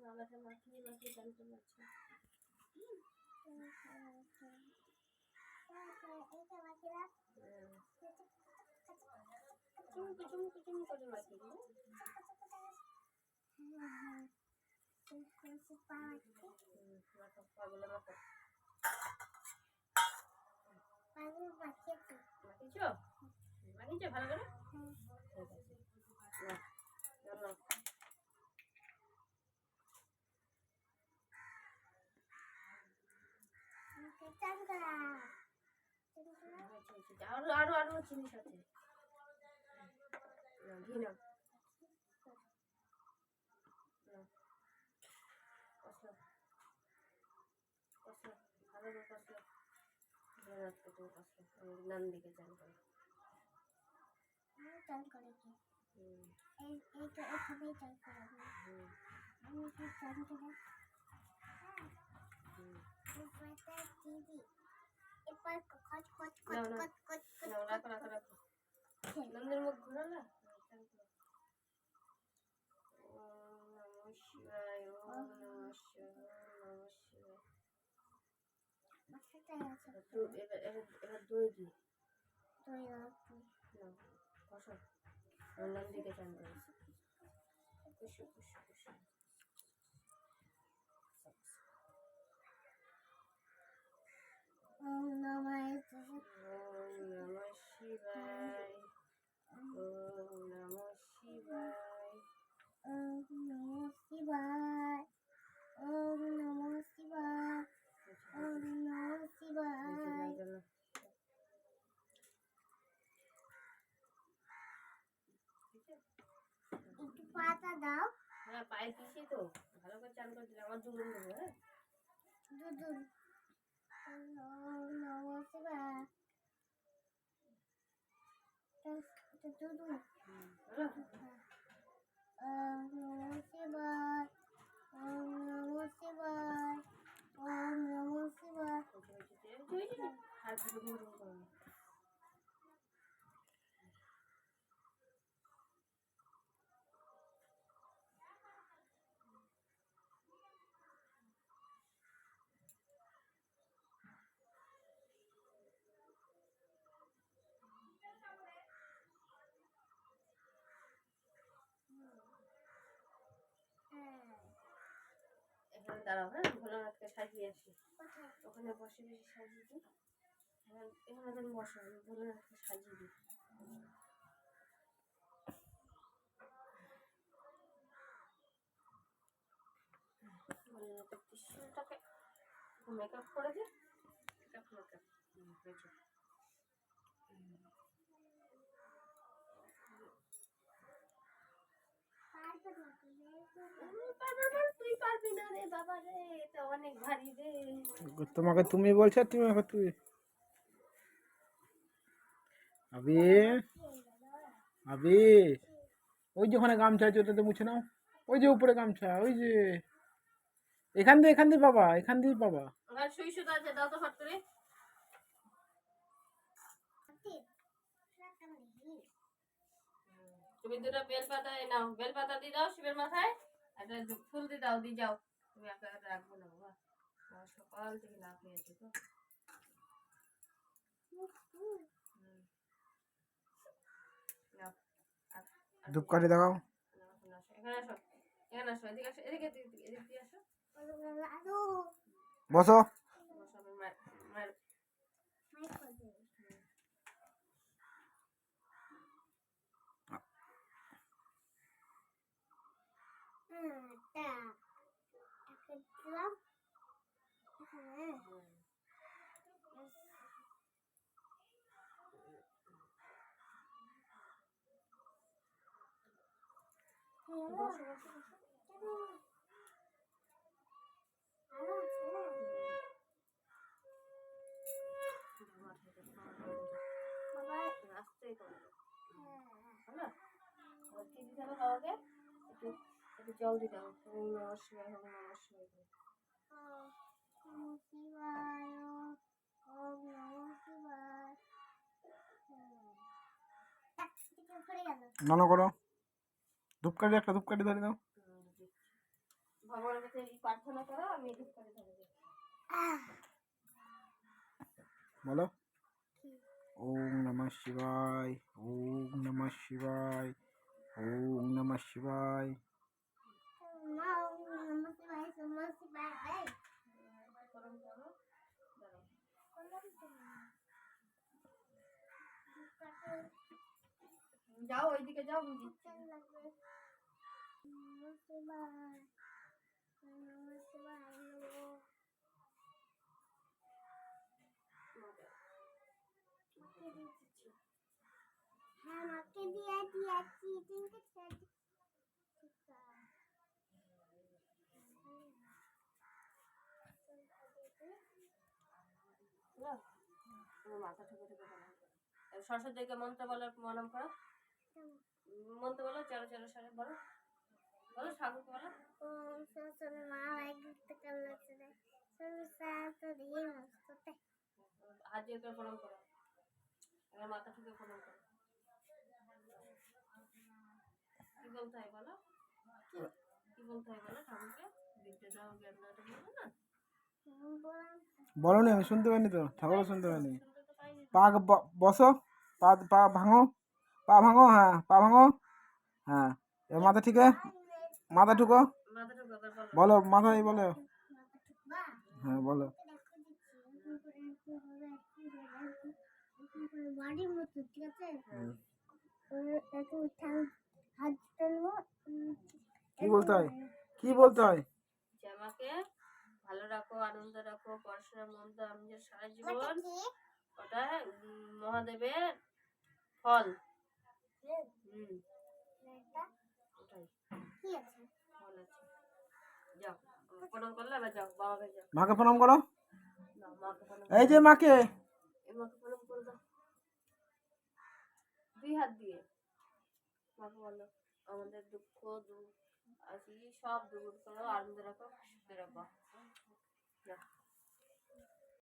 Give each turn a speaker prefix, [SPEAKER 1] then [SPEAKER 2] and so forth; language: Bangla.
[SPEAKER 1] মাথাটা মাখিয়ে মাখিয়ে জানতে পারছি। কুচুম কুচুম করে মাখিয়ে দিই। পাগুলো মাখো। মাখিয়েছো? মাখিয়েছো ভালো করে? ঠিক আছে। নাও। আরো জিনিস আছে। ঘি নাও। কষো ভালো করে কষো। নাম দিকে চান করো। চান করে কি? এইটা এভাবেই চান করে আমি কি চান করে? দিদি এবার খচ খচ খচ খচ খচ নাও রাখো নন্দের মুখ ঘোরো না। চান করো। ওম নমঃ শিবায় ওম নমঃ শিবায়। এবার দই দিই। দই নাও কষো। নাম দিকে চান করো। কুসু ওম নমঃ শিবায় ওম নমঃ শিবায় ওম নমঃ শিবায় ওম নমঃ শিবায় ওম নমঃ শিবায়। একটু পাতা দাও। হ্যাঁ পায়ে দিছি তো ভালো করে চান করে দিলে আমার দুধুন দেবো। হ্যাঁ দুধুন ওম নমঃ শিবায় দুধুন ওম নমঃ শিবায় ওম নমঃ শিবায় ওম নমঃ শিবায়। আর দুধুন করো। এখানে দাঁড়াও। হ্যাঁ ভোলানাথকে সাজিয়ে আসি। ওখানে বসে বেশি সাজিয়ে দিই। এখানে তুমি বসো আমি ভোলানাথকে সাজিয়ে দিই। ভোলানাথের ত্রিশূলটাকে মেকআপ করে দিই। মেকআপ হয়েছে। তুই পারবি না রে বাবা রে এটা অনেক ভারী রে।
[SPEAKER 2] তোমাকে তুমি বলছো তুমি আমাকে তুই আবি আবি ওই যে ওখানে গামছা আছে ওটাতে মুছে নাও। ওই যে উপরে গামছা ওই যে এখান দিয়ে বাবা এখান দিয়ে বাবা।
[SPEAKER 1] আর সুই সুতা আছে দাও তো ফট করে। তুমি দুটো বেলপাতা নাও বেলপাতা দিয়ে দাও শিবের মাথায় একটা ফুল দিয়ে দাও দিয়ে যাও। তুমি একা একা রাখবো না বাবা সকাল থেকে না খেয়েছি তো।
[SPEAKER 2] ধূপকাঠি দেখাও।
[SPEAKER 1] এখানে আসো এখানে আসো এদিকে আসো এদিকে দিয়ে আসো।
[SPEAKER 2] বসো।
[SPEAKER 1] মায়ের আসতেই করো হলো। কি দিতে হবে বাবাকে একটু একটু জল দিতে হবে। ওম নমঃ শিবায় ওম নমঃ শিবায়
[SPEAKER 2] নন করো। ধূপকাঠি একটা ধূপকাঠি ধরে দাও।
[SPEAKER 1] ভগবানের কাছে এই প্রার্থনা করো, আমি এদিক করে ধরে দেবো।
[SPEAKER 2] বলো ওম নমঃ শিবায়, ওম নমঃ শিবায়, ওম নমঃ শিবায়।
[SPEAKER 1] মা নমস্কার নমস্কার এই করো করো দাঁড়াও যাও ওইদিকে যাও দিচ্ছি নমস্কার হ্যাঁ মাকে দিয়ে দিয়েছি কিন্তু মাথা ঠুকে ঠুকে প্রণাম করো। সরস্বতীকে মন্ত্র বলার প্রণাম করো, মন্ত্র বলো, চলো চলো সারে বলো, বলো ঠাকুরকে বলো। ওম সরস্বতী মা একটু কালছে রে সরস্বতী দিয়ে মস্তে হাত দিয়ে করে প্রণাম করো, এবার মাথা ঠুকে প্রণাম করো। কি বলতে হয় বলো, কি বলতে হয় বলো ঠাকুরকে, বিদ্যে দাও জ্ঞান দাও, এটা বলো না।
[SPEAKER 2] বলো নি, আমি শুনতে পাইনি তো, ঠাকুরও শুনতে পাইনি। পা বসো, পা পা ভাঙো, পা ভাঙো, হ্যাঁ পা ভাঙো, হ্যাঁ এবার মাথা ঠিক মাথা ঠুকো,
[SPEAKER 1] মাথা ঠুকে বলো,
[SPEAKER 2] বলো মাথায় বলো, হ্যাঁ বলো।
[SPEAKER 1] বাড়ির মতো ঠিক আছে, একটু হাত তুলবো।
[SPEAKER 2] কি বলতে হয়, কি বলতে হয়?
[SPEAKER 1] যে আমাকে ভালো রাখো, আনন্দ রাখো, পড়াশোনার মন দাও, আমি যে সারা জীবন ওটা মহাদেবের ফল। ওটাই কি আছে ফল আছে। যাও প্রণাম করলে এবার যাও বাবাকে যাও,
[SPEAKER 2] মাকে প্রণাম করো,
[SPEAKER 1] না মাকে প্রণাম
[SPEAKER 2] এই যে মাকে,
[SPEAKER 1] এই মাকে প্রণাম করে দাও দুই হাত দিয়ে। মাকে বলো আমাদের দুঃখ দুঃখ আছি সব দূর করো, আনন্দ রাখো, সুখে রাখো।